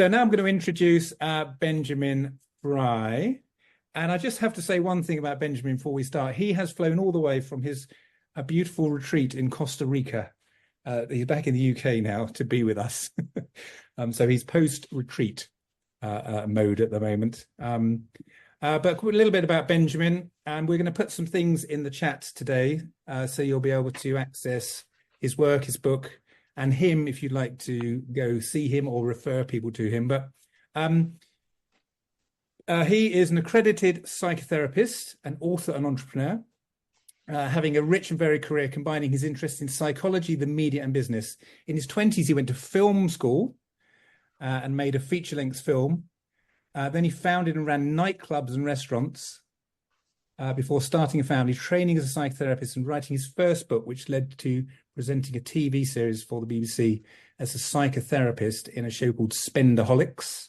So now I'm going to introduce Benjamin Fry. And I just have to say one thing about Benjamin before we start. He has flown all the way from his beautiful retreat in Costa Rica. He's back in the UK now to be with us. So he's post-retreat mode at the moment. But a little bit about Benjamin, and we're going to put some things in the chat today, so you'll be able to access his work, his book, and him if you'd like to go see him or refer people to him. But he is an accredited psychotherapist, an author, and entrepreneur, having a rich and varied career combining his interest in psychology, the media, and business. In his 20s, he went to film school and made a feature-length film. Then he founded and ran nightclubs and restaurants before starting a family, training as a psychotherapist, and writing his first book, which led to presenting a TV series for the BBC as a psychotherapist in a show called Spendaholics.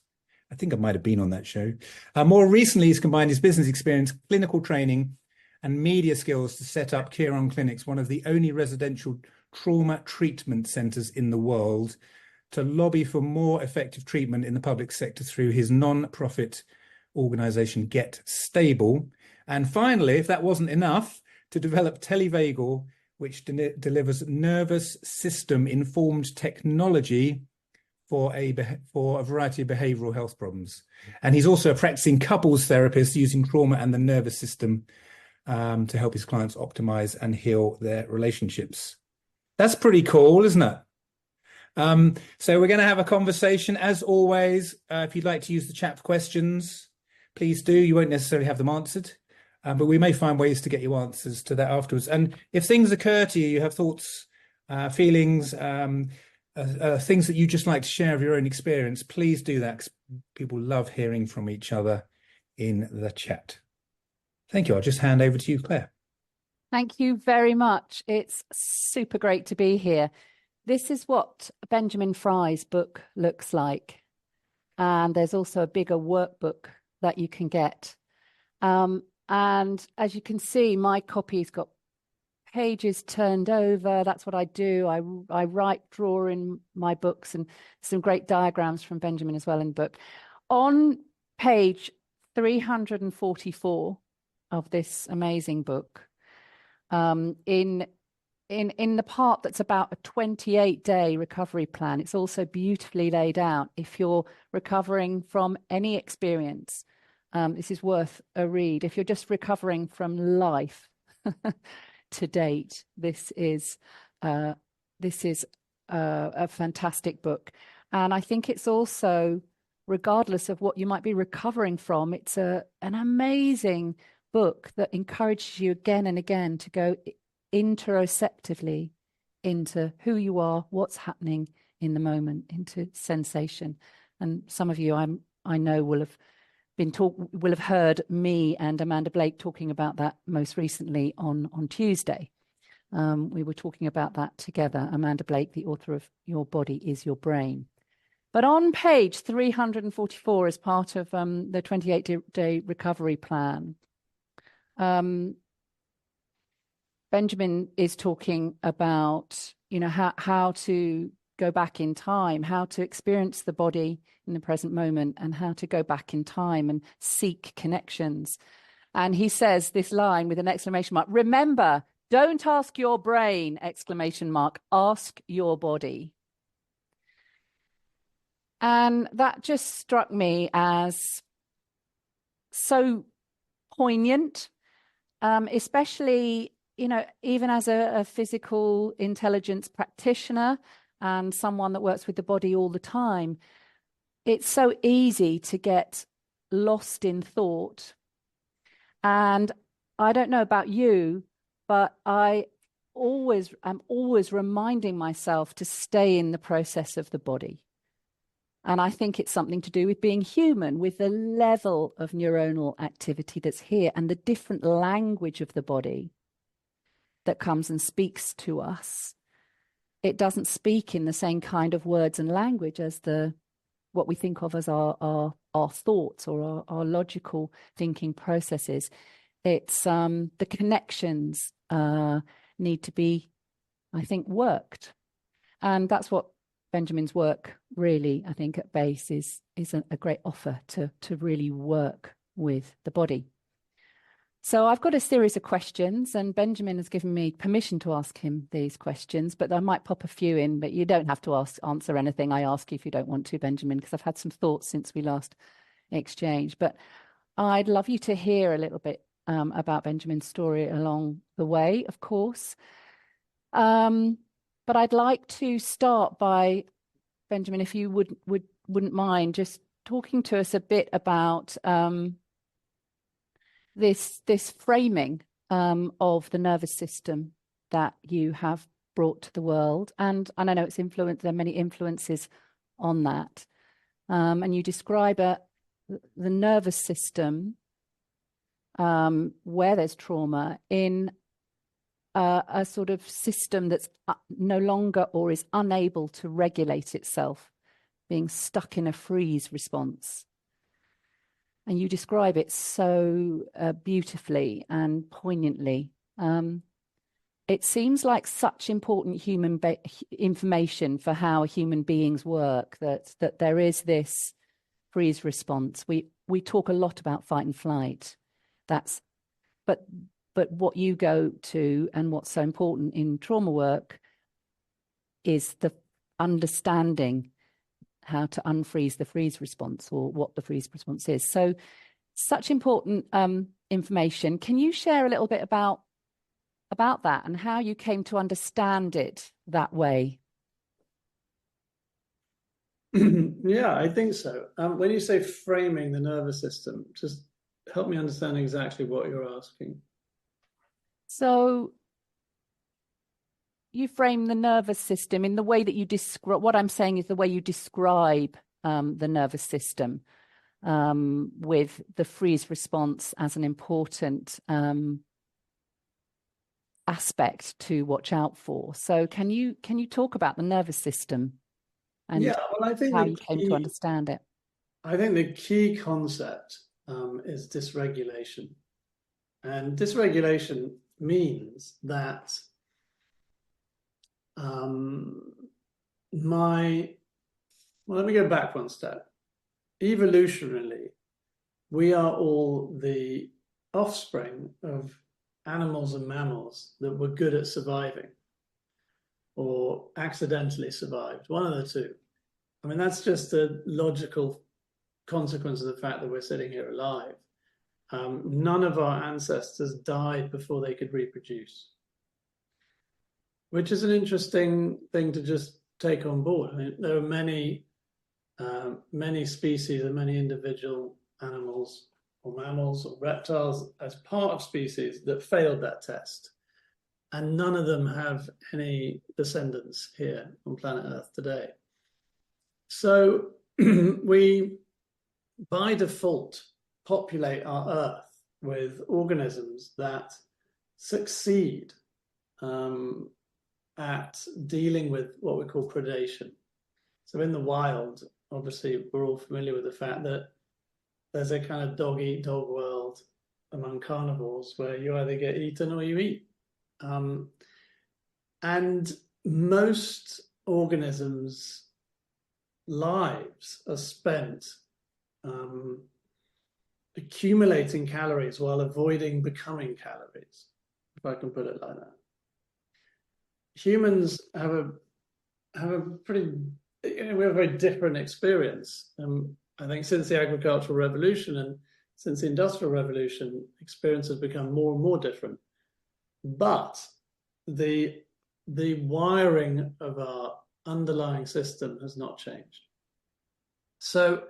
I think I might have been on that show. More recently, he's combined his business experience, clinical training, and media skills to set up Kieran Clinics, one of the only residential trauma treatment centres in the world, to lobby for more effective treatment in the public sector through his non-profit organisation Get Stable. And finally, if that wasn't enough, to develop Televagal, which delivers nervous system informed technology for a variety of behavioural health problems. And he's also a practicing couples therapist using trauma and the nervous system to help his clients optimize and heal their relationships. That's pretty cool, isn't it? So we're going to have a conversation. As always, if you'd like to use the chat for questions, please do. You won't necessarily have them answered, but we may find ways to get you answers to that afterwards. And if things occur to you, you have thoughts, feelings, things that you just like to share of your own experience, please do that, 'cause people love hearing from each other in the chat. Thank you. I'll just hand over to you, Claire. Thank you very much. It's super great to be here. This is what Benjamin Fry's book looks like. And there's also a bigger workbook that you can get. And as you can see, my copy's got pages turned over. That's what I do. I write, draw in my books, and some great diagrams from Benjamin as well in the book. On page 344 of this amazing book, in the part that's about a 28-day recovery plan, it's also beautifully laid out. If you're recovering from any experience, this is worth a read. If you're just recovering from life to date, this is a fantastic book. And I think it's also, regardless of what you might be recovering from, it's an amazing book that encourages you again and again to go interoceptively into who you are, what's happening in the moment, into sensation. And some of you I know will have heard me and Amanda Blake talking about that most recently on Tuesday. We were talking about that together. Amanda Blake, the author of Your Body is Your Brain. But on page 344, as part of the 28-day recovery plan, Benjamin is talking about, how to go back in time, how to experience the body in the present moment, and how to go back in time and seek connections. And he says this line with an exclamation mark: remember, don't ask your brain, exclamation mark, ask your body. And that just struck me as so poignant, especially, even as a physical intelligence practitioner and someone that works with the body all the time. It's so easy to get lost in thought. And I don't know about you, but I'm always reminding myself to stay in the process of the body. And I think it's something to do with being human, with the level of neuronal activity that's here and the different language of the body that comes and speaks to us. It doesn't speak in the same kind of words and language as what we think of as our thoughts or our logical thinking processes. It's the connections need to be, I think, worked. And that's what Benjamin's work really, I think, at base is a great offer to really work with the body. So I've got a series of questions, and Benjamin has given me permission to ask him these questions, but I might pop a few in, but you don't have to answer anything I ask you if you don't want to, Benjamin, because I've had some thoughts since we last exchanged. But I'd love you to hear a little bit about Benjamin's story along the way, of course. But I'd like to start by, Benjamin, if you wouldn't mind, just talking to us a bit about this framing of the nervous system that you have brought to the world. And I know it's influenced, there are many influences on that. And you describe the nervous system where there's trauma in a sort of system that's no longer or is unable to regulate itself, being stuck in a freeze response. And you describe it so beautifully and poignantly. It seems like such important human information for how human beings work, that there is this freeze response. We talk a lot about fight and flight. But what you go to and what's so important in trauma work is the understanding how to unfreeze the freeze response, or what the freeze response is. So such important information. Can you share a little bit about that and how you came to understand it that way? Yeah, I think so. When you say framing the nervous system, just help me understand exactly what you're asking. So you frame the nervous system in the way that you describe, what I'm saying is the way you describe the nervous system, with the freeze response as an important aspect to watch out for. So can you talk about the nervous system and I think how you came to understand it? I think the key concept is dysregulation. And dysregulation means that let me go back one step. Evolutionarily, we are all the offspring of animals and mammals that were good at surviving or accidentally survived, one of the two. I mean, that's just a logical consequence of the fact that we're sitting here alive. None of our ancestors died before they could reproduce, which is an interesting thing to just take on board. I mean, there are many species and many individual animals or mammals or reptiles as part of species that failed that test. And none of them have any descendants here on planet Earth today. So we, by default, populate our Earth with organisms that succeed at dealing with what we call predation. So in the wild, obviously, we're all familiar with the fact that there's a kind of dog-eat-dog world among carnivores where you either get eaten or you eat. And most organisms' lives are spent accumulating calories while avoiding becoming calories, if I can put it like that. Humans have a pretty, we have a very different experience. I think since the agricultural revolution and since the industrial revolution, experience has become more and more different. But the wiring of our underlying system has not changed. So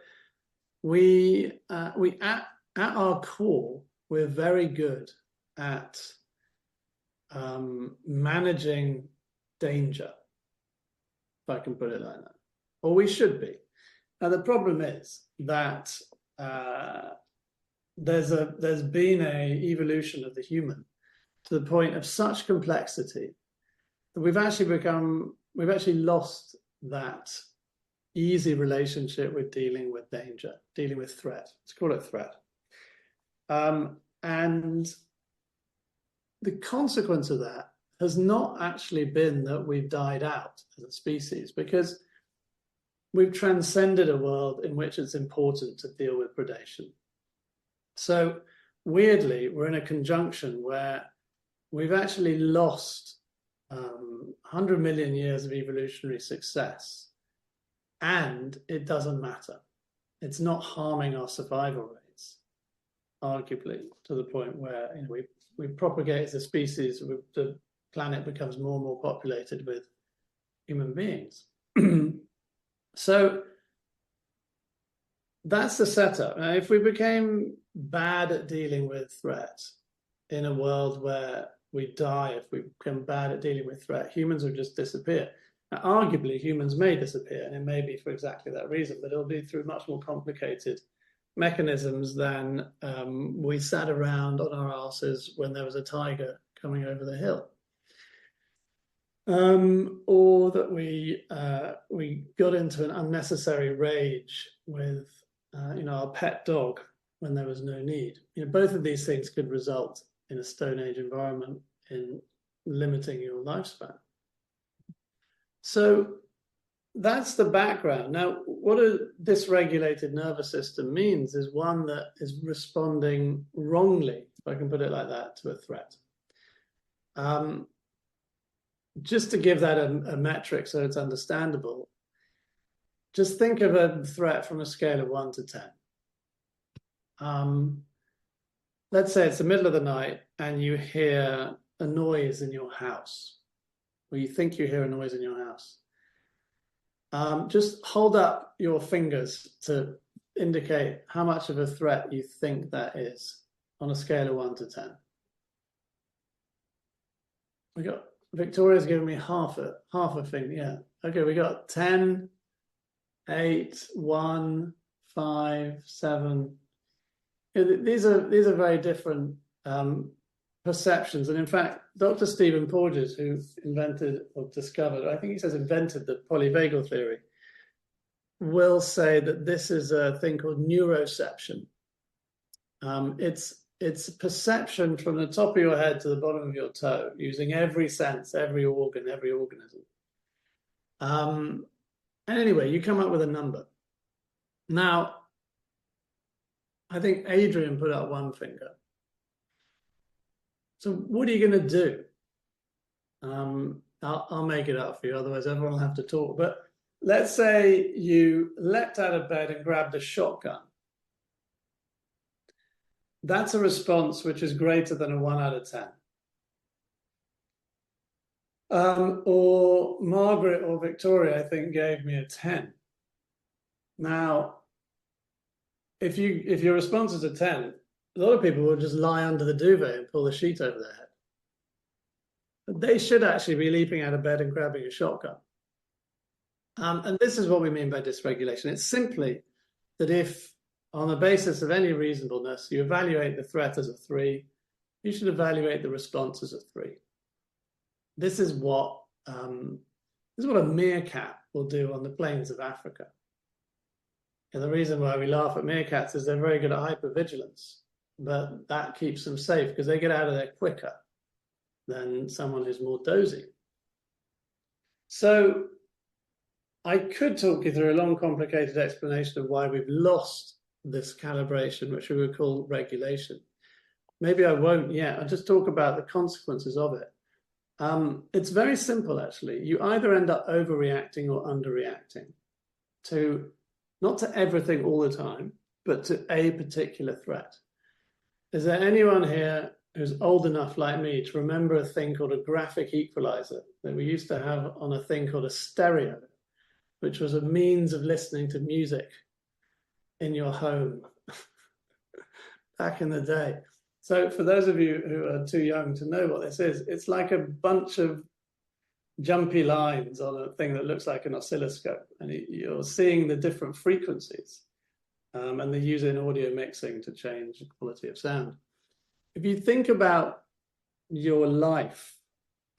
we at our core, we're very good at managing danger, if I can put it like that, or we should be. Now the problem is that there's been an evolution of the human to the point of such complexity that we've actually lost that easy relationship with dealing with danger, dealing with threat. Let's call it threat. And the consequence of that has not actually been that we've died out as a species, because we've transcended a world in which it's important to deal with predation. So weirdly, we're in a conjunction where we've actually lost 100 million years of evolutionary success, and it doesn't matter. It's not harming our survival rates, arguably, to the point where we propagate as a species, the planet becomes more and more populated with human beings. So that's the setup. Now, if we became bad at dealing with threats in a world where we die, if we become bad at dealing with threat, humans would just disappear. Now, arguably, humans may disappear, and it may be for exactly that reason, but it'll be through much more complicated mechanisms than we sat around on our asses when there was a tiger coming over the hill. Or that we got into an unnecessary rage with our pet dog when there was no need. Both of these things could result in a Stone Age environment in limiting your lifespan. So that's the background. Now, what a dysregulated nervous system means is one that is responding wrongly, if I can put it like that, to a threat. Just to give that a metric so it's understandable, just think of a threat from a scale of 1 to 10. Let's say it's the middle of the night and you hear a noise in your house, or you think you hear a noise in your house. Just hold up your fingers to indicate how much of a threat you think that is on a scale of 1 to 10. Victoria's giving me half a finger. Yeah. Okay, we got 10, 8, 1, 5, 7. These are very different perceptions. And in fact, Dr. Stephen Porges, who invented or discovered, I think he says invented the polyvagal theory, will say that this is a thing called neuroception. It's perception from the top of your head to the bottom of your toe, using every sense, every organ, every organism. And anyway, you come up with a number. Now, I think Adrian put up one finger. So what are you going to do? I'll make it up for you, otherwise everyone will have to talk. But let's say you leapt out of bed and grabbed a shotgun. That's a response which is greater than a 1 out of 10. Or Margaret or Victoria, I think, gave me a 10. Now, if your response is a 10, a lot of people will just lie under the duvet and pull the sheet over their head. But they should actually be leaping out of bed and grabbing a shotgun. And this is what we mean by dysregulation. It's simply that if, on the basis of any reasonableness, you evaluate the threat as a 3, you should evaluate the response as a 3. This is what a meerkat will do on the plains of Africa. And the reason why we laugh at meerkats is they're very good at hypervigilance, but that keeps them safe because they get out of there quicker than someone who's more dozy. So I could talk you through a long, complicated explanation of why we've lost this calibration, which we would call regulation. Maybe I won't yet. I'll just talk about the consequences of it. It's very simple, actually. You either end up overreacting or underreacting not to everything all the time, but to a particular threat. Is there anyone here who's old enough like me to remember a thing called a graphic equalizer that we used to have on a thing called a stereo, which was a means of listening to music in your home back in the day? So for those of you who are too young to know what this is, it's like a bunch of jumpy lines on a thing that looks like an oscilloscope, and you're seeing the different frequencies, and they use it in audio mixing to change the quality of sound. If you think about your life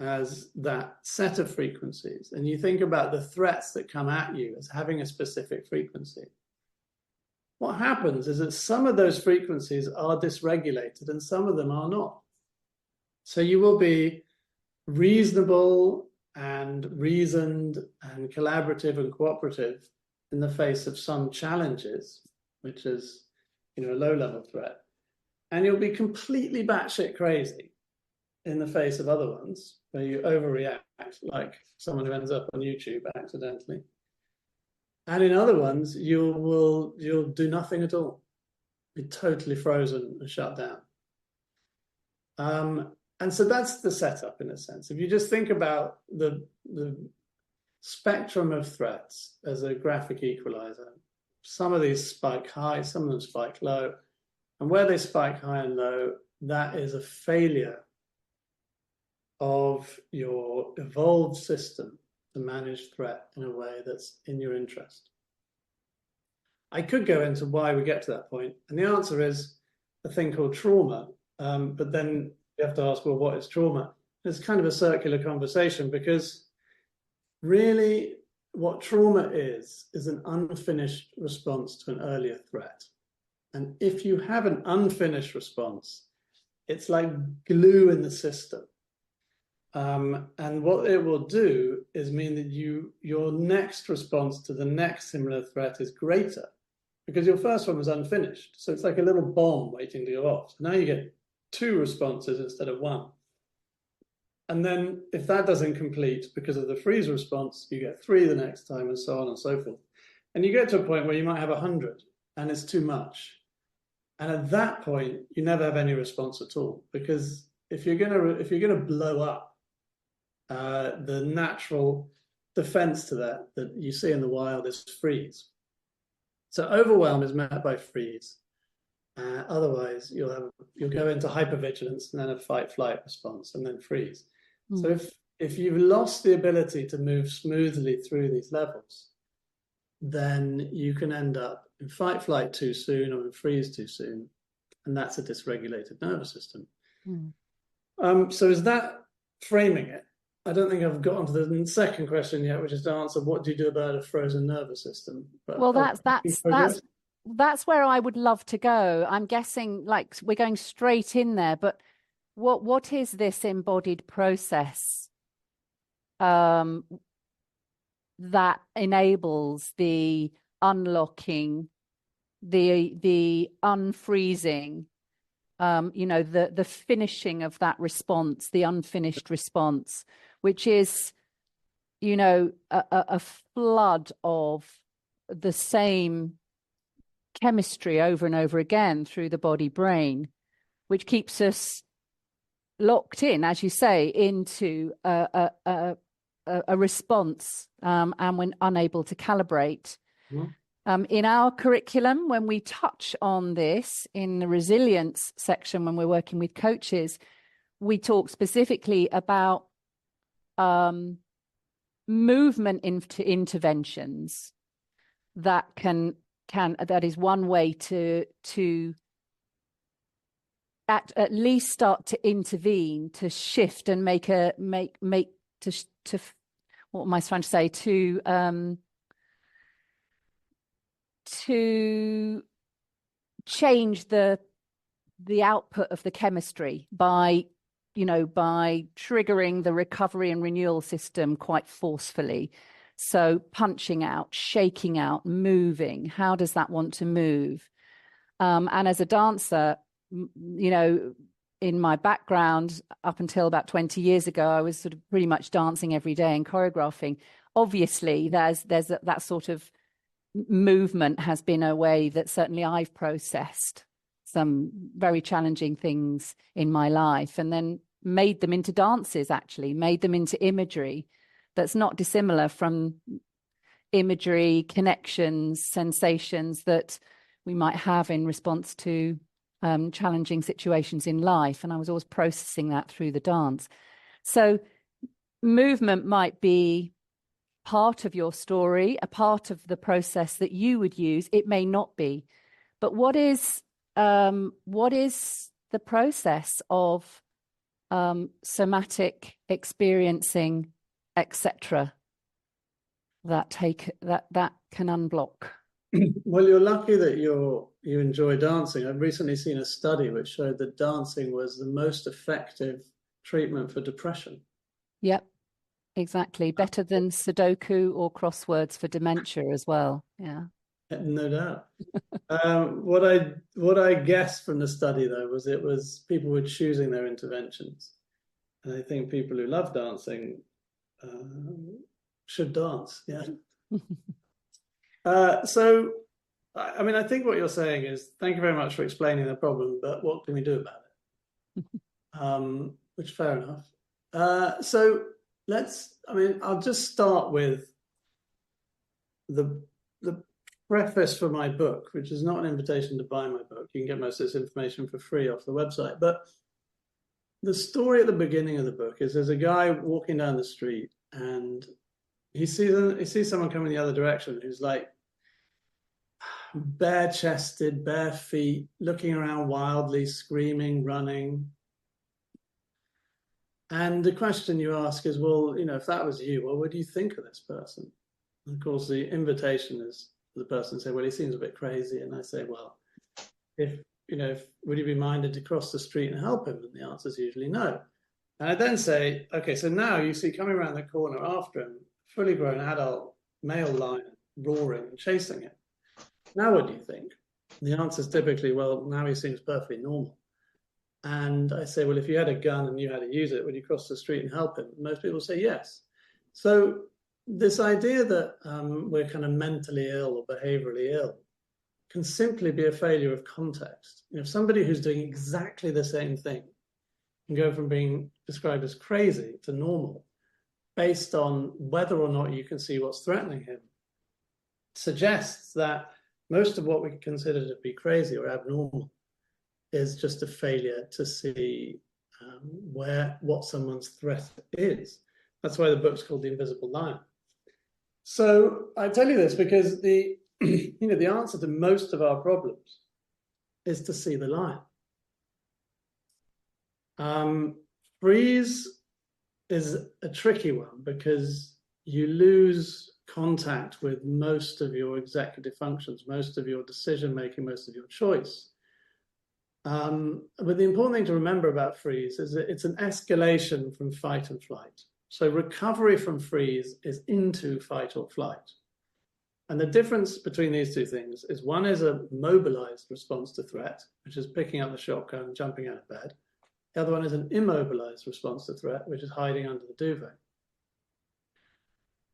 as that set of frequencies, and you think about the threats that come at you as having a specific frequency, what happens is that some of those frequencies are dysregulated and some of them are not. So you will be reasonable and reasoned and collaborative and cooperative in the face of some challenges, which is, a low-level threat, and you'll be completely batshit crazy in the face of other ones where you overreact, like someone who ends up on YouTube accidentally. And in other ones, you'll do nothing at all, be totally frozen and shut down. And so that's the setup in a sense. If you just think about the spectrum of threats as a graphic equalizer, some of these spike high, some of them spike low. And where they spike high and low, that is a failure of your evolved system to manage threat in a way that's in your interest. I could go into why we get to that point, and the answer is a thing called trauma. But then you have to ask, well, what is trauma? It's kind of a circular conversation, because really what trauma is an unfinished response to an earlier threat. And if you have an unfinished response, it's like glue in the system. And what it will do is mean that your next response to the next similar threat is greater, because your first one was unfinished. So it's like a little bomb waiting to go off. So now you get 2 responses instead of 1. And then if that doesn't complete because of the freeze response, you get 3 the next time, and so on and so forth. And you get to a point where you might have 100 and it's too much. And at that point, you never have any response at all, because if you're gonna blow up, the natural defense to that you see in the wild is freeze. So overwhelm is met by freeze. Otherwise, you'll go into hypervigilance and then a fight-flight response and then freeze. So if you've lost the ability to move smoothly through these levels, then you can end up in fight-flight too soon or in freeze too soon, and that's a dysregulated nervous system. So is that framing it? I don't think I've got onto the second question yet, which is to answer, what do you do about a frozen nervous system? But well, that's where I would love to go. I'm guessing like we're going straight in there, but what is this embodied process that enables the unlocking, the unfreezing, the finishing of that response, the unfinished response, which is, a flood of the same chemistry over and over again through the body brain, which keeps us locked in, as you say, into a response, and when unable to calibrate. In our curriculum, when we touch on this in the resilience section, when we're working with coaches, we talk specifically about movement interventions that that is one way to at least start to intervene, to shift and make what am I trying to say, to change the output of the chemistry by triggering the recovery and renewal system quite forcefully. So punching out, shaking out, moving. How does that want to move? And as a dancer, in my background, up until about 20 years ago, I was sort of pretty much dancing every day and choreographing. Obviously, there's that sort of movement has been a way that certainly I've processed some very challenging things in my life, and then made them into dances, actually made them into imagery that's not dissimilar from imagery, connections, sensations that we might have in response to challenging situations in life. And I was always processing that through the dance. So movement might be part of your story, a part of the process that you would use. It may not be. But what is the process of somatic experiencing, etc., that can unblock? Well, you're lucky that you enjoy dancing. I've recently seen a study which showed that dancing was the most effective treatment for depression. Yep. Exactly. Better than Sudoku or crosswords for dementia as well. Yeah. No doubt. What I guessed from the study, though, was it was people were choosing their interventions. And I think people who love dancing should dance. Yeah. So, I mean, I think what you're saying is, thank you very much for explaining the problem, but what can we do about it? Which, fair enough. So I mean, I'll just start with the preface for my book, which is not an invitation to buy my book. You can get most of this information for free off the website. But the story at the beginning of the book is there's a guy walking down the street and he sees someone coming the other direction who's like bare-chested, bare feet, looking around wildly, screaming, running. And the question you ask is, well, you know, if that was you, well, what do you think of this person? And of course, the invitation is the person say, well, he seems a bit crazy. And I say, well, would you be minded to cross the street and help him? And the answer is usually no. And I then say, okay, so now you see coming around the corner after him, fully grown adult male lion roaring and chasing him. Now what do you think? The answer is typically, well, now he seems perfectly normal. And I say, well, if you had a gun and you had to use it, would you cross the street and help him? Most people say yes. So this idea that we're kind of mentally ill or behaviorally ill can simply be a failure of context. You know, somebody who's doing exactly the same thing can go from being described as crazy to normal based on whether or not you can see what's threatening him, suggests that most of what we consider to be crazy or abnormal is just a failure to see what someone's threat is. That's why the book's called The Invisible Lion. So I tell you this because the answer to most of our problems is to see the lion. Freeze is a tricky one because you lose contact with most of your executive functions, most of your decision making, most of your choice. But the important thing to remember about freeze is that it's an escalation from fight and flight. So recovery from freeze is into fight or flight. And the difference between these two things is one is a mobilized response to threat, which is picking up the shotgun and jumping out of bed. The other one is an immobilized response to threat, which is hiding under the duvet.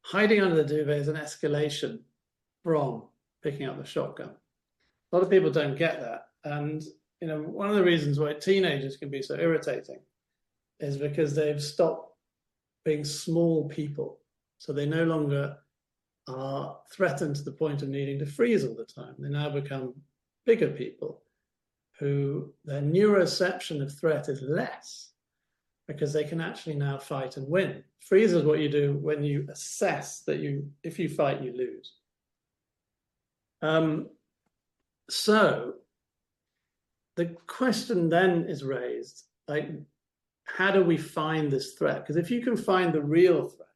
Hiding under the duvet is an escalation from picking up the shotgun. A lot of people don't get that. And one of the reasons why teenagers can be so irritating is because they've stopped being small people. So they no longer are threatened to the point of needing to freeze all the time. They now become bigger people who their neuroception of threat is less because they can actually now fight and win. Freeze is what you do when you assess that if you fight, you lose. So the question then is raised, like, how do we find this threat? Because if you can find the real threat,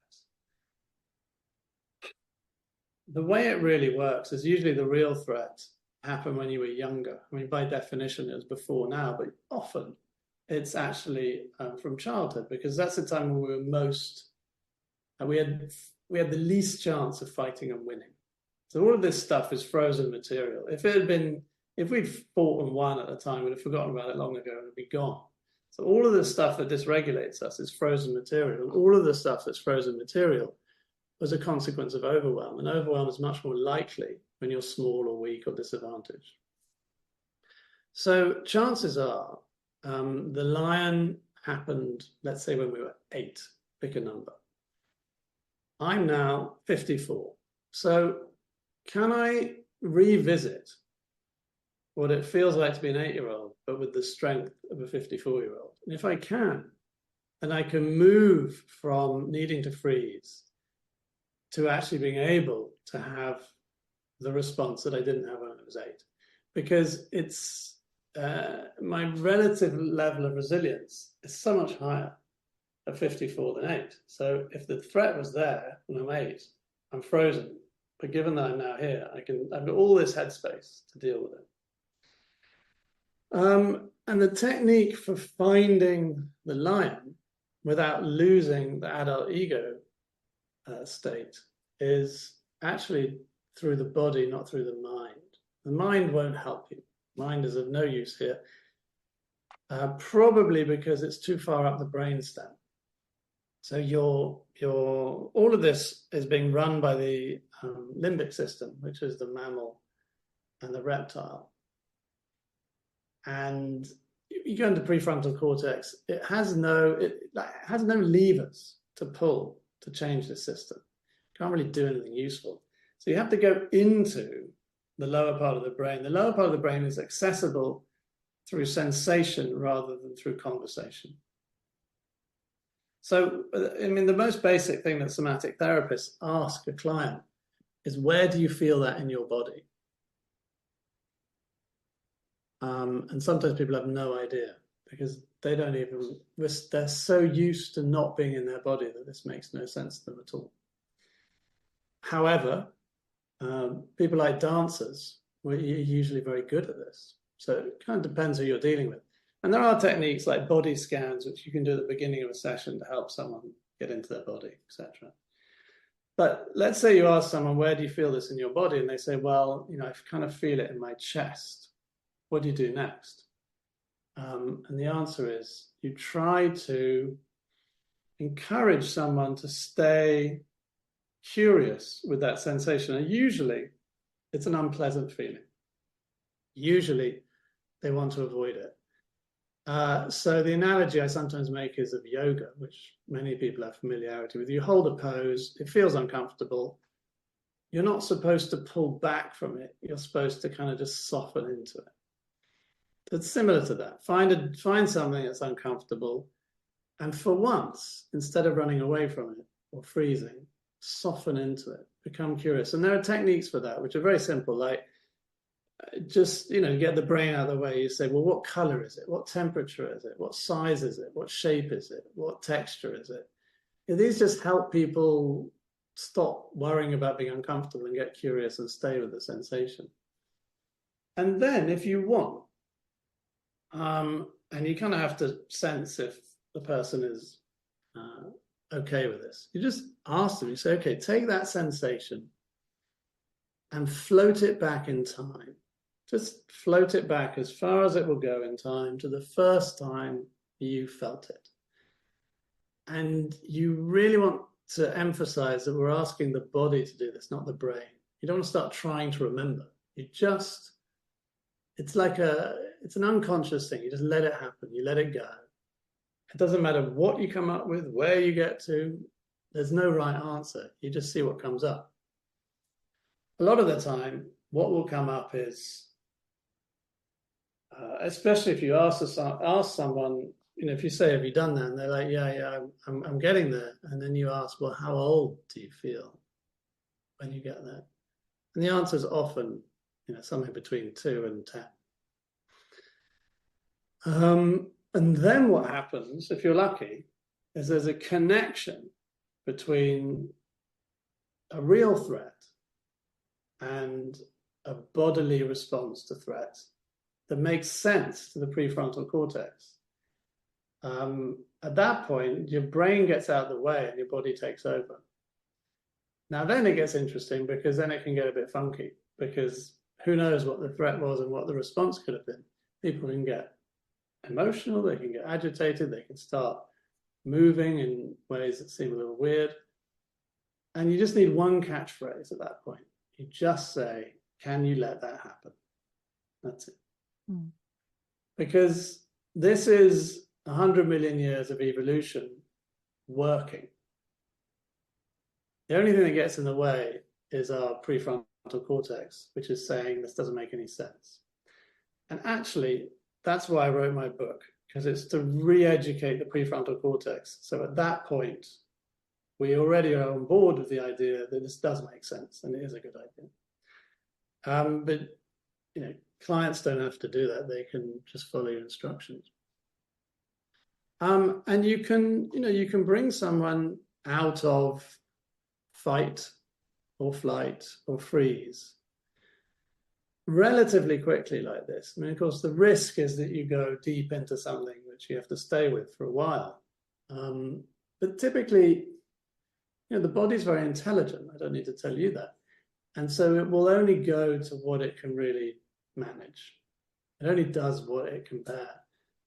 the way it really works is usually the real threat happened when you were younger. I mean, by definition, it was before now, but often it's actually from childhood, because that's the time when we were most, we had the least chance of fighting and winning. So all of this stuff is frozen material. If we'd fought and won at the time, we'd have forgotten about it long ago and it'd be gone. So all of the stuff that dysregulates us is frozen material. And all of the stuff that's frozen material was a consequence of overwhelm. And overwhelm is much more likely when you're small or weak or disadvantaged. So chances are the lion happened, let's say when we were 8, pick a number. I'm now 54. So can I revisit what it feels like to be an 8-year-old, but with the strength of a 54-year-old? And if I can, then I can move from needing to freeze to actually being able to have the response that I didn't have when I was 8. Because it's my relative level of resilience is so much higher at 54 than 8. So if the threat was there when I'm 8, I'm frozen. But given that I'm now here, I've got all this headspace to deal with it. And the technique for finding the lion without losing the adult ego state is actually through the body, not through the mind. The mind won't help you. Mind is of no use here, probably because it's too far up the brainstem. So all of this is being run by the limbic system, which is the mammal and the reptile. And you go into prefrontal cortex, it has no levers to pull to change the system. Can't really do anything useful. So you have to go into the lower part of the brain. The lower part of the brain is accessible through sensation rather than through conversation. So, I mean, the most basic thing that somatic therapists ask a client is, where do you feel that in your body? And sometimes people have no idea because they're so used to not being in their body that this makes no sense to them at all. However, people like dancers are usually very good at this. So it kind of depends who you're dealing with. And there are techniques like body scans, which you can do at the beginning of a session to help someone get into their body, etc. But let's say you ask someone, where do you feel this in your body? And they say, well, I kind of feel it in my chest. What do you do next? And the answer is, you try to encourage someone to stay curious with that sensation. And usually it's an unpleasant feeling. Usually they want to avoid it. So the analogy I sometimes make is of yoga, which many people have familiarity with. You hold a pose, it feels uncomfortable. You're not supposed to pull back from it. You're supposed to kind of just soften into it. It's similar to that. Find something that's uncomfortable, and for once, instead of running away from it or freezing, soften into it, become curious. And there are techniques for that, which are very simple, like just, get the brain out of the way. You say, well, what color is it? What temperature is it? What size is it? What shape is it? What texture is it? These just help people stop worrying about being uncomfortable and get curious and stay with the sensation. And then if you want, and you kind of have to sense if the person is okay with this, you just ask them, you say, okay, take that sensation and float it back in time. Just float it back as far as it will go in time to the first time you felt it. And you really want to emphasize that we're asking the body to do this, not the brain. You don't want to start trying to remember. It's an unconscious thing. You just let it happen. You let it go. It doesn't matter what you come up with, where you get to. There's no right answer. You just see what comes up. A lot of the time, what will come up is, especially if you ask someone, if you say, have you done that? And they're like, yeah, I'm getting there. And then you ask, well, how old do you feel when you get there? And the answer is often, somewhere between 2 and 10. And then what happens, if you're lucky, is there's a connection between a real threat and a bodily response to threat that makes sense to the prefrontal cortex. At that point, your brain gets out of the way and your body takes over. Now, then it gets interesting because then it can get a bit funky, because who knows what the threat was and what the response could have been. People can get emotional, they can get agitated, they can start moving in ways that seem a little weird. And you just need one catchphrase at that point. You just say, can you let that happen? That's it. Because this is 100 million years of evolution working. The only thing that gets in the way is our prefrontal cortex, which is saying this doesn't make any sense. And actually, that's why I wrote my book, because it's to re-educate the prefrontal cortex. So at that point, we already are on board with the idea that this does make sense and it is a good idea. But clients don't have to do that; they can just follow your instructions. And you can bring someone out of fight or flight or freeze relatively quickly like this. I mean, of course, the risk is that you go deep into something which you have to stay with for a while. But typically, the body's very intelligent. I don't need to tell you that. And so it will only go to what it can really manage. It only does what it can bear.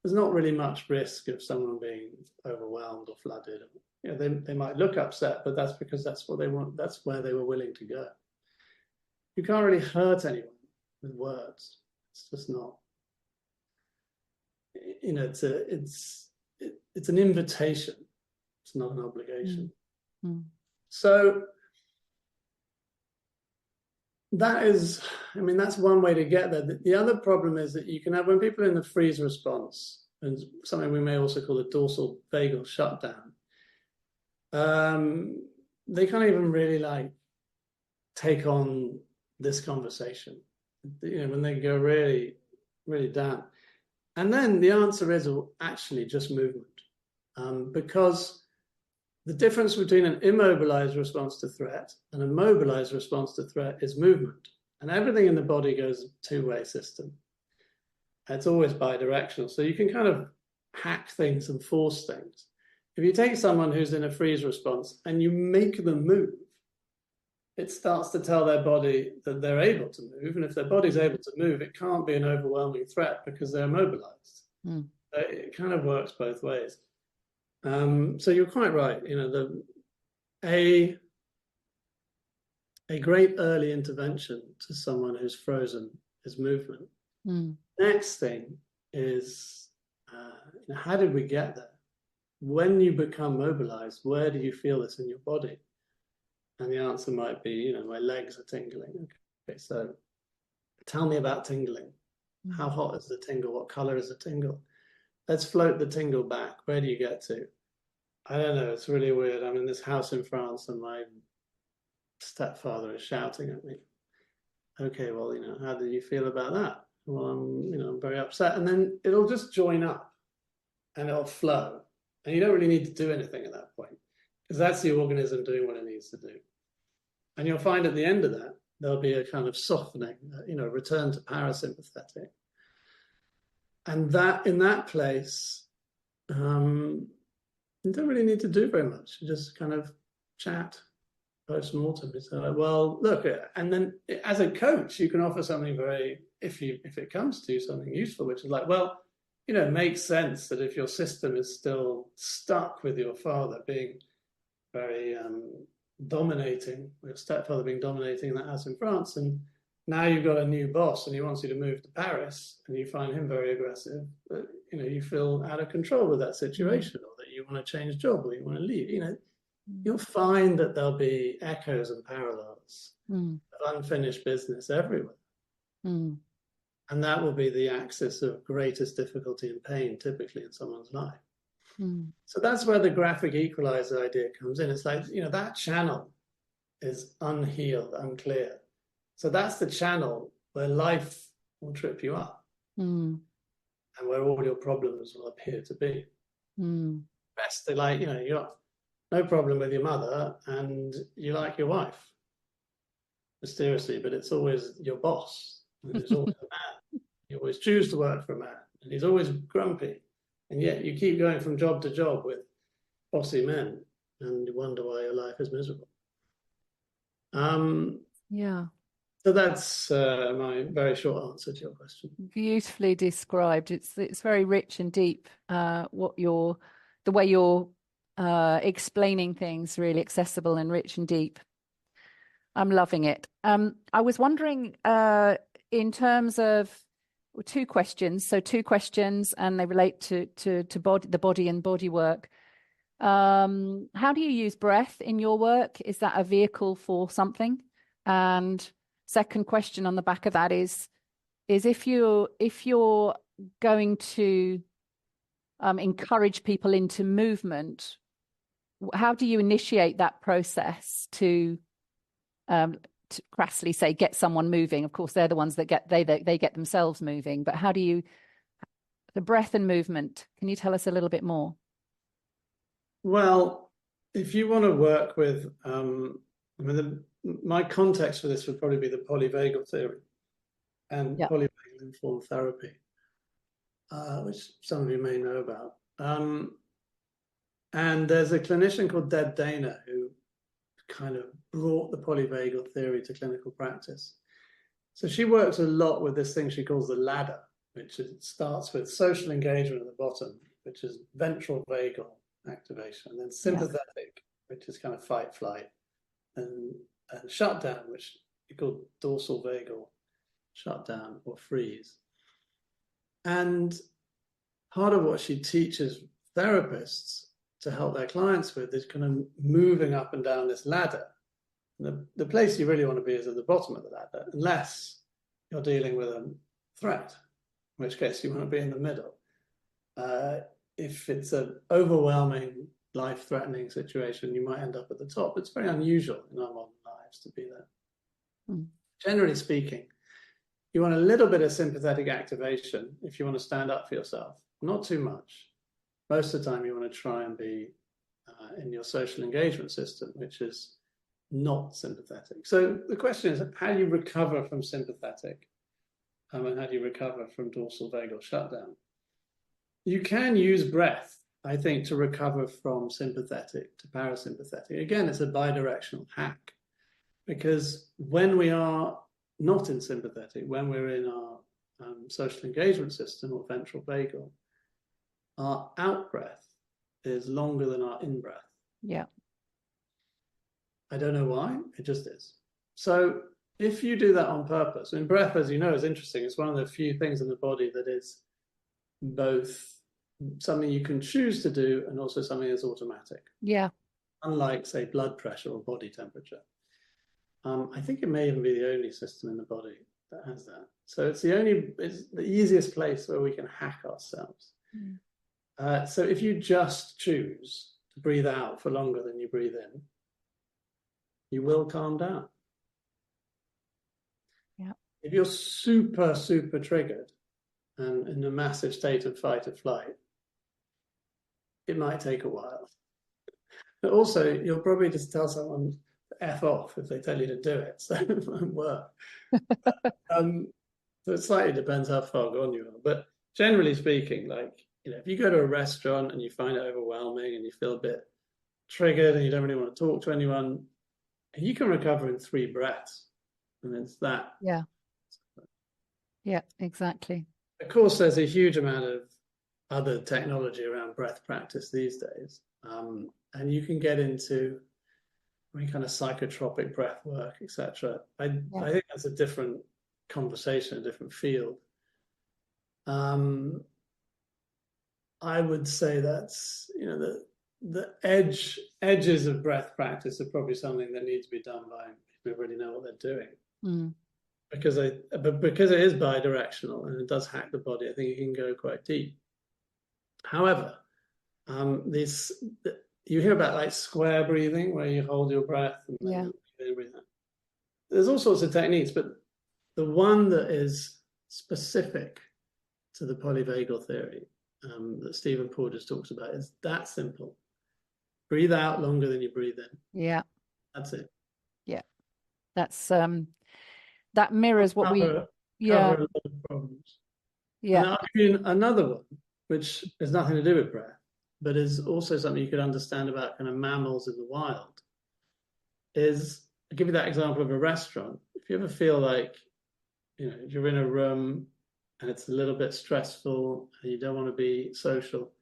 There's not really much risk of someone being overwhelmed or flooded. They might look upset, but that's because that's what they want. That's where they were willing to go. You can't really hurt anyone with words. It's just not. It's an invitation. It's not an obligation. Mm. So that's one way to get there. The other problem is that you can have, when people are in the freeze response, and something we may also call the dorsal vagal shutdown, they can't even really take on this conversation, when they go really, really down. And then the answer is actually just movement, because the difference between an immobilized response to threat and a mobilized response to threat is movement. And everything in the body goes a two-way system. It's always bidirectional. So you can kind of hack things and force things. If you take someone who's in a freeze response and you make them move, it starts to tell their body that they're able to move. And if their body's able to move, it can't be an overwhelming threat because they're mobilized. Mm. It kind of works both ways. So you're quite right. A great early intervention to someone who's frozen is movement. Mm. Next thing is, how did we get there? When you become mobilized, where do you feel this in your body? And the answer might be, my legs are tingling. Okay, so tell me about tingling. Mm. How hot is the tingle? What color is the tingle? Let's float the tingle back. Where do you get to? I don't know. It's really weird. I'm in this house in France and my stepfather is shouting at me. Okay, well, how do you feel about that? Well, I'm very upset. And then it'll just join up and it'll flow. And you don't really need to do anything at that point, because that's the organism doing what it needs to do. And you'll find at the end of that, there'll be a kind of softening, return to parasympathetic. And that in that place, you don't really need to do very much. You just kind of chat post-mortem. It's like, well, look, and then as a coach, you can offer something very, if it comes to something useful, which is like, well, it makes sense that if your system is still stuck with your father being very dominating, your stepfather being dominating in that house in France, and now you've got a new boss and he wants you to move to Paris and you find him very aggressive, but you feel out of control with that situation, or that you want to change job or you want to leave, you'll find that there'll be echoes and parallels of unfinished business everywhere. Mm. And that will be the axis of greatest difficulty and pain typically in someone's life. Mm. So that's where the graphic equalizer idea comes in. It's like, that channel is unhealed, unclear. So that's the channel where life will trip you up, and where all your problems will appear to be. Best, you got no problem with your mother and you like your wife, mysteriously, but it's always your boss. And it's always a man. You always choose to work for a man, and he's always grumpy. And yet you keep going from job to job with bossy men, and you wonder why your life is miserable. Yeah. So that's my very short answer to your question. Beautifully described. It's very rich and deep. The way you're explaining things, really accessible and rich and deep. I'm loving it. I was wondering, in terms of two questions. So two questions, and they relate to the body and body work. How do you use breath in your work? Is that a vehicle for something? And second question on the back of that is if you're going to encourage people into movement, how do you initiate that process to crassly say get someone moving? Of course, they're the ones that they get themselves moving. But how do you, the breath and movement? Can you tell us a little bit more? Well, if you want to work with, my context for this would probably be the polyvagal theory and polyvagal informed therapy, which some of you may know about. And there's a clinician called Deb Dana who kind of brought the polyvagal theory to clinical practice. So she works a lot with this thing she calls the ladder, which starts with social engagement at the bottom, which is ventral vagal activation, and then sympathetic, which is kind of fight, flight, and shutdown, which you call dorsal vagal shutdown or freeze. And part of what she teaches therapists to help their clients with is kind of moving up and down this ladder. The place you really want to be is at the bottom of the ladder, unless you're dealing with a threat, in which case you want to be in the middle. If it's an overwhelming, life-threatening situation, you might end up at the top. It's very unusual in our modern lives to be there. Generally speaking, you want a little bit of sympathetic activation if you want to stand up for yourself, not too much. Most of the time you want to try and be in your social engagement system, which is not sympathetic. So the question is, how do you recover from sympathetic? And how do you recover from dorsal vagal shutdown? You can use breath, I think, to recover from sympathetic to parasympathetic. Again, it's a bidirectional hack, because when we are not in sympathetic, when we're in our social engagement system or ventral vagal, our out breath is longer than our in breath. Yeah. I don't know why, it just is. So if you do that on purpose, and breath, as you know, is interesting. It's one of the few things in the body that is both something you can choose to do and also something that's automatic. Yeah. Unlike, say, blood pressure or body temperature. I think it may even be the only system in the body that has that. So it's the easiest place where we can hack ourselves. So if you just choose to breathe out for longer than you breathe in, you will calm down. Yeah. If you're super, super triggered and in a massive state of fight or flight, it might take a while. But also, you'll probably just tell someone to F off if they tell you to do it, so it won't work. So it slightly depends how far gone you are. But generally speaking, if you go to a restaurant and you find it overwhelming and you feel a bit triggered and you don't really want to talk to anyone, you can recover in 3 breaths. And it's that. Yeah. Yeah, exactly. Of course, there's a huge amount of other technology around breath practice these days. And you can get into any kind of psychotropic breath work, etc. I think that's a different conversation, a different field. I would say that's, the edges of breath practice are probably something that needs to be done by people who really know what they're doing. Because it is bidirectional and it does hack the body, I think it can go quite deep. However, you hear about square breathing, where you hold your breath and then breathe out. There's all sorts of techniques, but the one that is specific to the polyvagal theory that Stephen Paul just talks about is that simple. Breathe out longer than you breathe in. Yeah. That's it. Yeah. That's that mirrors what cover a lot of problems. Yeah. And I'll give you another one, which has nothing to do with breath, but is also something you could understand about kind of mammals in the wild. I'll give you that example of a restaurant. If you ever feel like, you're in a room and it's a little bit stressful and you don't want to be social,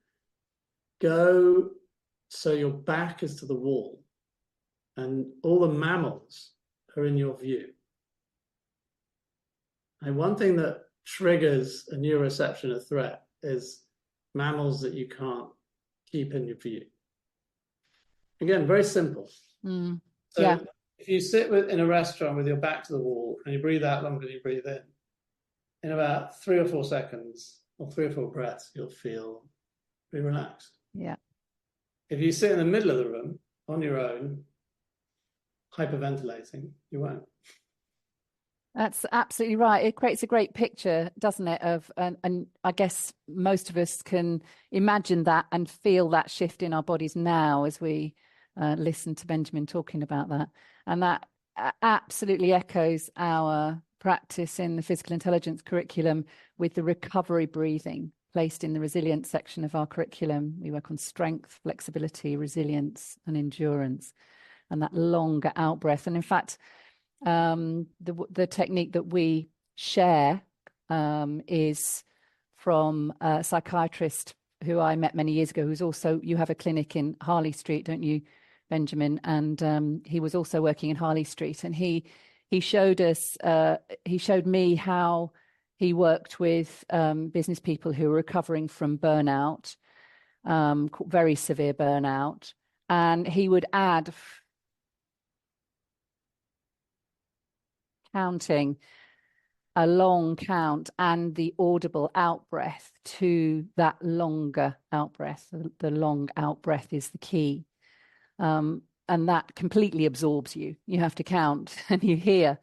go so your back is to the wall and all the mammals are in your view. And one thing that triggers a neuroception of threat is mammals that you can't keep in your view. Again, very simple. So if you sit in a restaurant with your back to the wall and you breathe out longer than you breathe in about 3 or 4 seconds or 3 or 4 breaths, you'll feel pretty relaxed. Yeah. If you sit in the middle of the room on your own, hyperventilating, you won't. That's absolutely right. It creates a great picture, doesn't it? And I guess most of us can imagine that and feel that shift in our bodies now as we listen to Benjamin talking about that. And that absolutely echoes our practice in the physical intelligence curriculum with the recovery breathing placed in the resilience section of our curriculum. We work on strength, flexibility, resilience, and endurance. and that longer out breath. And in fact, the technique that we share is from a psychiatrist who I met many years ago, who's also, you have a clinic in Harley Street, don't you, Benjamin? And he was also working in Harley Street, and he showed us, he showed me how he worked with business people who were recovering from burnout, very severe burnout, and he would add counting, a long count and the audible out breath to that longer out breath. The long out breath is the key. And that completely absorbs you. You have to count and you hear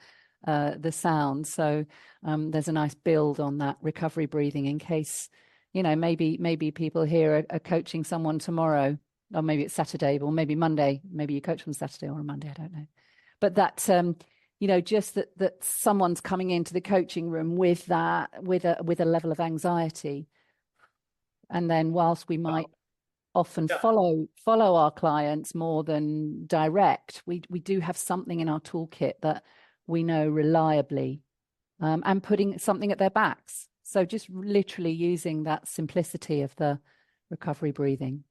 the sound. So there's a nice build on that recovery breathing in case, you know, maybe people here are coaching someone tomorrow, or maybe it's Saturday, or maybe Monday. Maybe you coach on Saturday or a Monday, I don't know. But that, you know, just that someone's coming into the coaching room with that, with a level of anxiety. And then whilst we might often follow our clients more than direct, we do have something in our toolkit that we know reliably, and putting something at their backs. So just literally using that simplicity of the recovery breathing.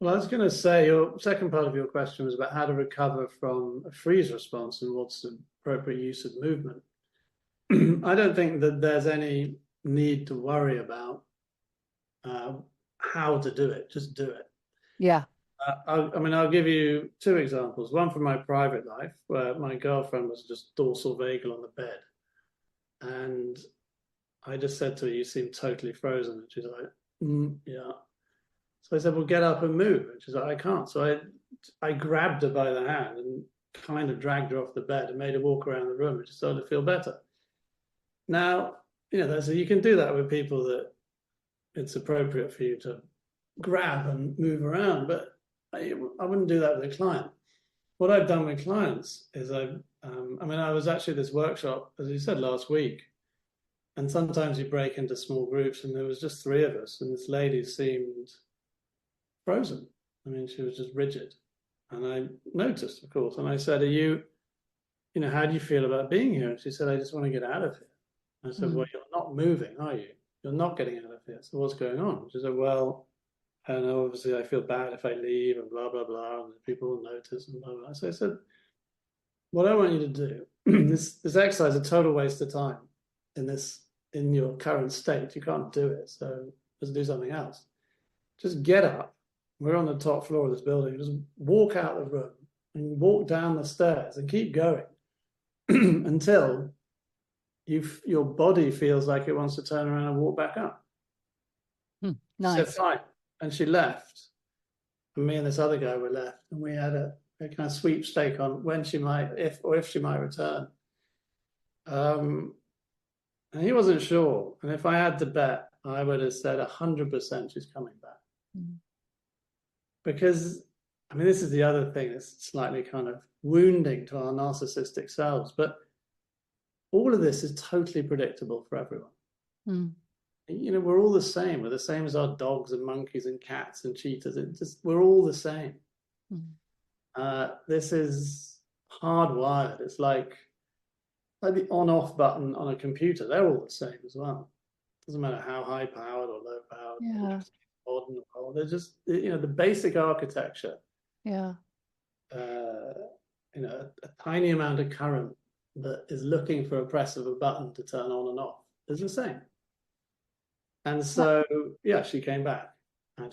Well, I was going to say, your second part of your question was about how to recover from a freeze response and what's the appropriate use of movement. I don't think that there's any need to worry about how to do it. Just do it. Yeah. I mean, I'll give you two examples. One from my private life, where my girlfriend was just dorsal vagal on the bed. And I just said to her, "You seem totally frozen." And she's like, "Yeah." So I said, "Well, get up and move." And she's like, "I can't." So I grabbed her by the hand and kind of dragged her off the bed and made her walk around the room, and she started to feel better. Now, you know, so you can do that with people that it's appropriate for you to grab and move around, but I wouldn't do that with a client. What I've done with clients is I was actually at this workshop, as you said, last week, and sometimes you break into small groups, and there was just three of us, and this lady seemed frozen. I mean, she was just rigid. And I noticed, of course, and I said, you know, how do you feel about being here? And she said, "I just want to get out of here." I said, "Well, you're not moving, are you? You're not getting out of here. So what's going on?" She said, "Well, I don't know, obviously I feel bad if I leave and blah, blah, blah, and people will notice and blah, blah." So I said, "What I want you to do, this exercise is a total waste of time in your current state. You can't do it. So let's do something else. Just get up. We're on the top floor of this building. Just walk out the room and walk down the stairs and keep going until your body feels like it wants to turn around and walk back up." Nice. So fine. And she left. And me and this other guy were left. And we had a kind of sweepstake on when she might, if she might return. And he wasn't sure. And if I had to bet, I would have said 100% she's coming back. Because, I mean, this is the other thing that's slightly kind of wounding to our narcissistic selves, but all of this is totally predictable for everyone. You know, we're all the same. We're the same as our dogs and monkeys and cats and cheetahs. We're all the same. This is hardwired. It's like the on-off button on a computer. They're all the same as well. Doesn't matter how high-powered or low-powered. Yeah. Modern or old. They're just, you know, the basic architecture. Yeah. You know, a tiny amount of current that is looking for a press of a button to turn on and off is the same. And so, yeah, she came back, and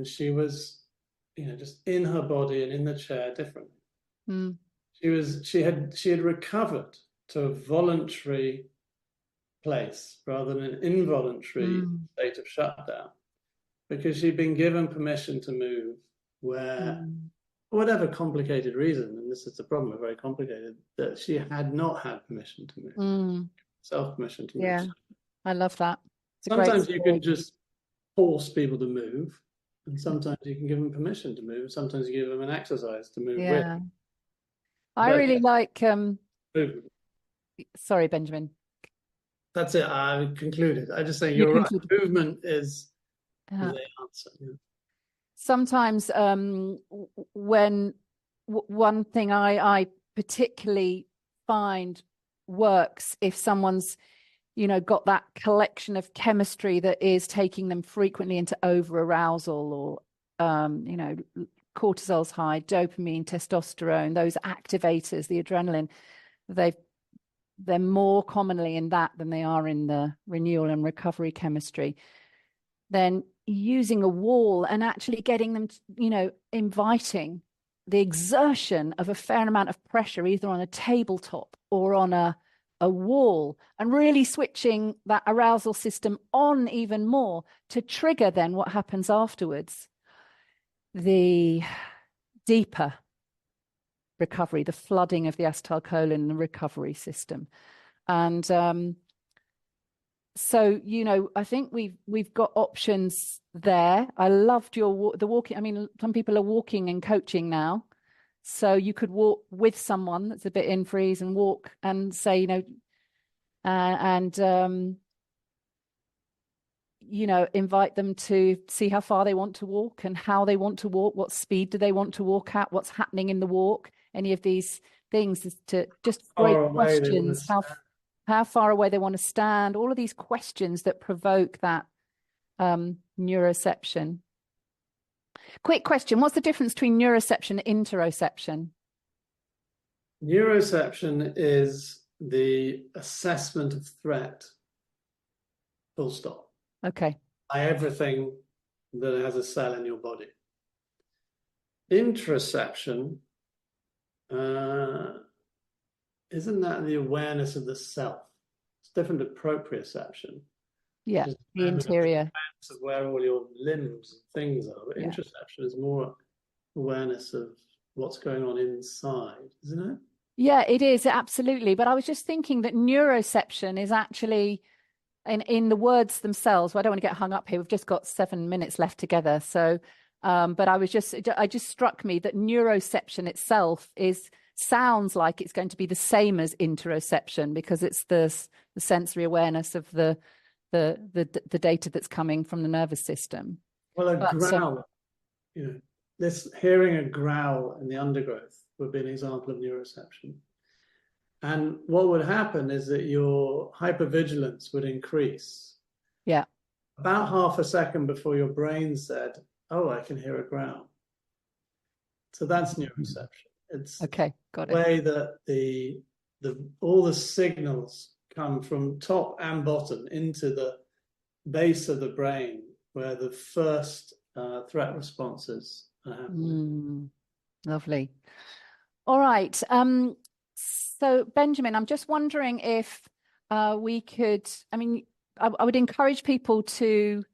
she was, you know, just in her body and in the chair differently. She had recovered to a voluntary place rather than an involuntary state of shutdown, because she'd been given permission to move where, for whatever complicated reason, and this is the problem, we're very complicated, that she had not had permission to move, self-permission to move. Yeah, I love that. Sometimes you can just force people to move, and sometimes you can give them permission to move. Sometimes you give them an exercise to move with. I really like. Movement. Sorry, Benjamin. That's it. I concluded. I just say you're right. Movement is the answer. Yeah. Sometimes when one thing I particularly find works if someone's, got that collection of chemistry that is taking them frequently into over arousal, or cortisol's high, dopamine, testosterone, those activators, the adrenaline, they're more commonly in that than they are in the renewal and recovery chemistry. Then using a wall and actually getting them, inviting the exertion of a fair amount of pressure, either on a tabletop or on a wall, and really switching that arousal system on even more to trigger then what happens afterwards. The deeper recovery, the flooding of the acetylcholine, the recovery system. And so, I think we've got options there. I loved the walking. I mean, some people are walking and coaching now. So you could walk with someone that's a bit in freeze and walk and say, invite them to see how far they want to walk and how they want to walk, what speed do they want to walk at, what's happening in the walk, any of these things, is to just great questions, how far away they want to stand, all of these questions that provoke that neuroception. Quick question, what's the difference between neuroception and interoception? Neuroception is the assessment of threat, full stop. Okay. By everything that has a cell in your body. Interoception, isn't that the awareness of the self? It's different to proprioception. Yeah, the interior. Of where all your limbs and things are. But interoception is more awareness of what's going on inside, isn't it? Yeah, it is, absolutely. But I was just thinking that neuroception is actually in the words themselves. Well, I don't want to get hung up here. We've just got 7 minutes left together. So, but I just struck me that neuroception itself sounds like it's going to be the same as interoception, because it's the sensory awareness of the data that's coming from the nervous system. Well, growl, this hearing a growl in the undergrowth would be an example of neuroception. And what would happen is that your hypervigilance would increase. Yeah. About half a second before your brain said, "Oh, I can hear a growl." So that's neuroception. It's okay, got the way that all the signals come from top and bottom into the base of the brain, where the first threat responses are happening. Lovely. All right. So Benjamin, I'm just wondering if we could, I would encourage people to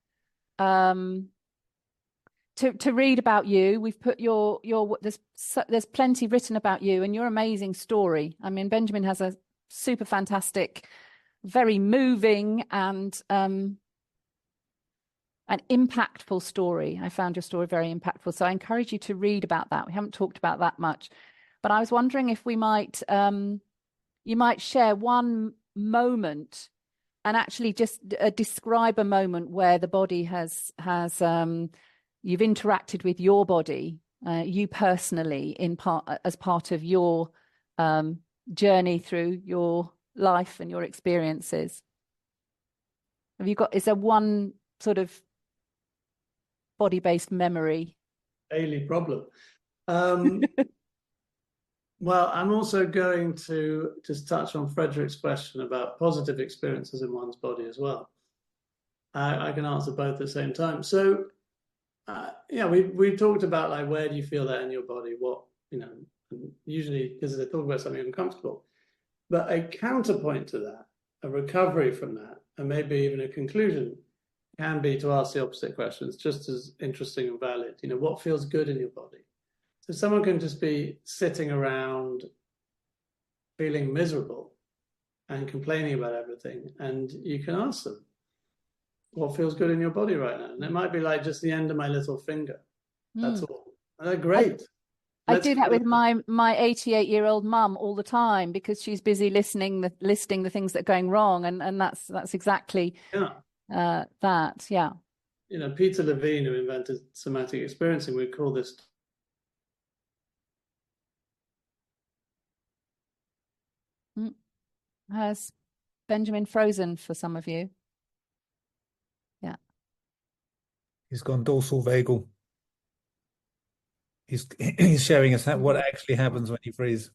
read about you. We've put there's plenty written about you and your amazing story. I mean, Benjamin has a super fantastic, very moving and an impactful story. I found your story very impactful. So I encourage you to read about that. We haven't talked about that much, but I was wondering if we might, you might share one moment and actually just describe a moment where the body has you've interacted with your body, you personally, as part of your journey through your life and your experiences. Is there one sort of body-based memory? Daily problem. Well, I'm also going to just touch on Frederick's question about positive experiences in one's body as well. I can answer both at the same time. So, we talked about, like, where do you feel that in your body? What, usually because they talk about something uncomfortable. But a counterpoint to that, a recovery from that, and maybe even a conclusion, can be to ask the opposite questions, just as interesting and valid. What feels good in your body? So someone can just be sitting around feeling miserable and complaining about everything, and you can ask them, what feels good in your body right now? And it might be like just the end of my little finger. That's all. And they're great. I do that with my 88-year-old mum all the time, because she's busy listing the things that are going wrong, and that's exactly that. Yeah. Peter Levine, who invented somatic experiencing, would call this Has Benjamin frozen for some of you? Yeah. He's gone dorsal vagal. He's showing us what actually happens when you freeze.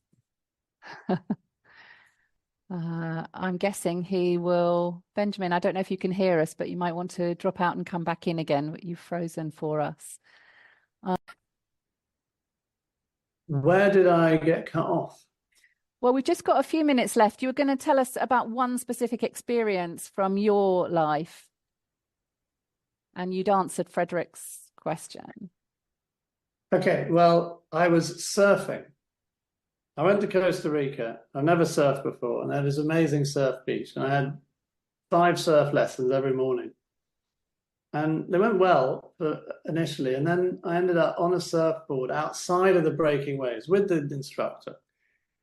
I'm guessing he will. Benjamin, I don't know if you can hear us, but you might want to drop out and come back in again. You've frozen for us. Where did I get cut off? Well, we've just got a few minutes left. You were going to tell us about one specific experience from your life, and you'd answered Frederick's question. Okay, well, I was surfing. I went to Costa Rica. I've never surfed before, and they had this amazing surf beach, and I had 5 surf lessons every morning. And they went well initially, and then I ended up on a surfboard outside of the breaking waves with the instructor.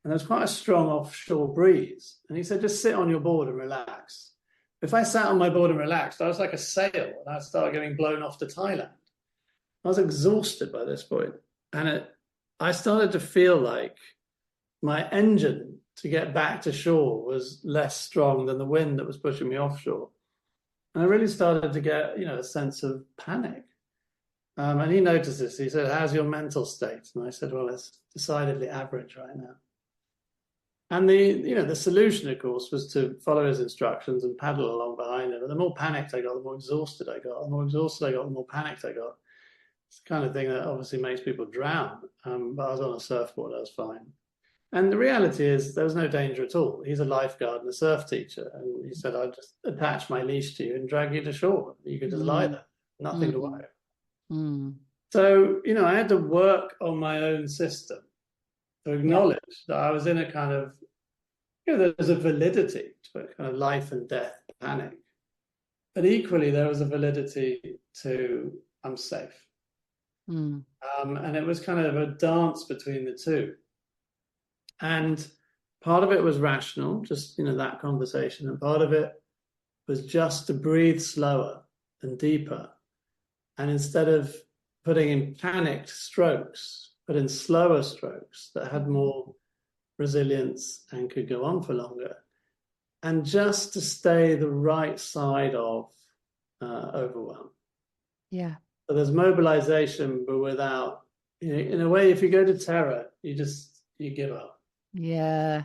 And there was quite a strong offshore breeze. And he said, just sit on your board and relax. If I sat on my board and relaxed, I was like a sail, and I started getting blown off to Thailand. I was exhausted by this point. And I started to feel like my engine to get back to shore was less strong than the wind that was pushing me offshore. And I really started to get, a sense of panic. And he noticed this. He said, how's your mental state? And I said, well, it's decidedly average right now. And the solution, of course, was to follow his instructions and paddle along behind him. And the more panicked I got, the more exhausted I got. The more exhausted I got, the more panicked I got. It's the kind of thing that obviously makes people drown. But I was on a surfboard, I was fine. And the reality is there was no danger at all. He's a lifeguard and a surf teacher. And he said, I'll just attach my leash to you and drag you to shore. You could just lie there, nothing to worry about. So, I had to work on my own system to acknowledge that I was in a kind of, there's a validity to a kind of life and death panic. But equally, there was a validity to I'm safe. And it was kind of a dance between the two. And part of it was rational, just, that conversation. And part of it was just to breathe slower and deeper. And instead of putting in panicked strokes, put in slower strokes that had more resilience and could go on for longer. And just to stay the right side of overwhelm. Yeah. So there's mobilization, but without, in a way, if you go to terror, you give up. Yeah.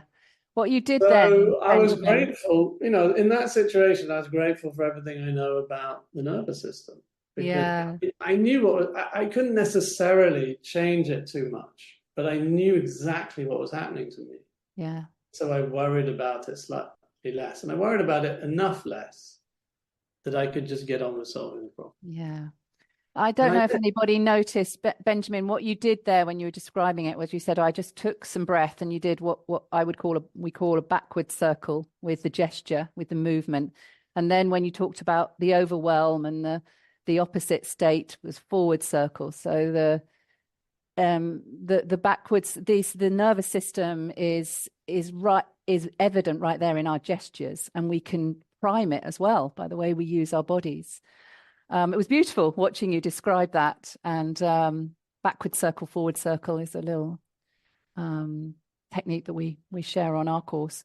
What you did so then. I was grateful, in that situation, I was grateful for everything I know about the nervous system. Because I knew I couldn't necessarily change it too much, but I knew exactly what was happening to me. Yeah. So I worried about it slightly less. And I worried about it enough less that I could just get on with solving the problem. Yeah. I don't know if anybody noticed, but Benjamin, what you did there when you were describing it was you said, I just took some breath, and you did what I would call we call a backward circle with the gesture, with the movement. And then when you talked about the overwhelm and the opposite state was forward circle. So the backwards, the nervous system is evident right there in our gestures, and we can prime it as well by the way we use our bodies. It was beautiful watching you describe that. And backward circle, forward circle is a little technique that we share on our course.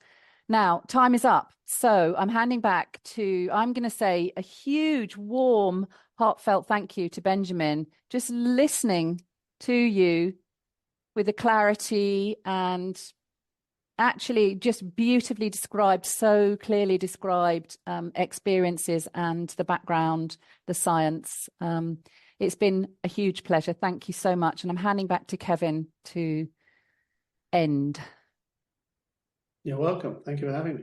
Now, time is up. So I'm handing back I'm going to say a huge, warm, heartfelt thank you to Benjamin, just listening to you with the clarity and actually just beautifully described, so clearly described experiences and the background, the science. It's been a huge pleasure. Thank you so much. And I'm handing back to Kevin to end. You're welcome. Thank you for having me.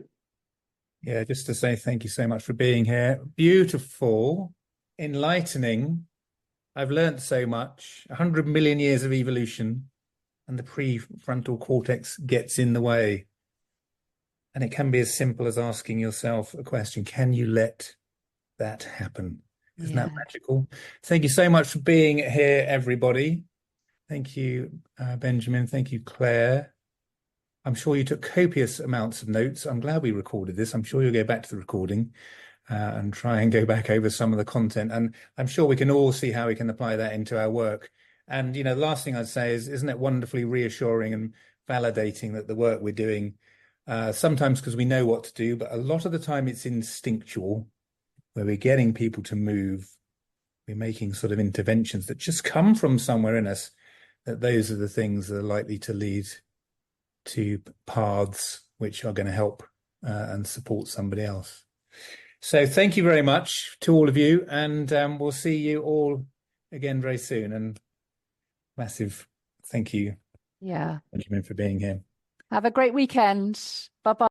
Yeah, just to say thank you so much for being here. Beautiful, enlightening. I've learned so much. 100 million years of evolution. And the prefrontal cortex gets in the way. And it can be as simple as asking yourself a question. Can you let that happen? Isn't that magical? Thank you so much for being here, everybody. Thank you, Benjamin. Thank you, Claire. I'm sure you took copious amounts of notes. I'm glad we recorded this. I'm sure you'll go back to the recording and try and go back over some of the content. And I'm sure we can all see how we can apply that into our work. And, the last thing I'd say is, isn't it wonderfully reassuring and validating that the work we're doing sometimes because we know what to do, but a lot of the time it's instinctual, where we're getting people to move. We're making sort of interventions that just come from somewhere in us, that those are the things that are likely to lead to paths which are going to help and support somebody else. So thank you very much to all of you, and we'll see you all again very soon. And massive thank you, Yeah. Benjamin, for being here. Have a great weekend. Bye-bye.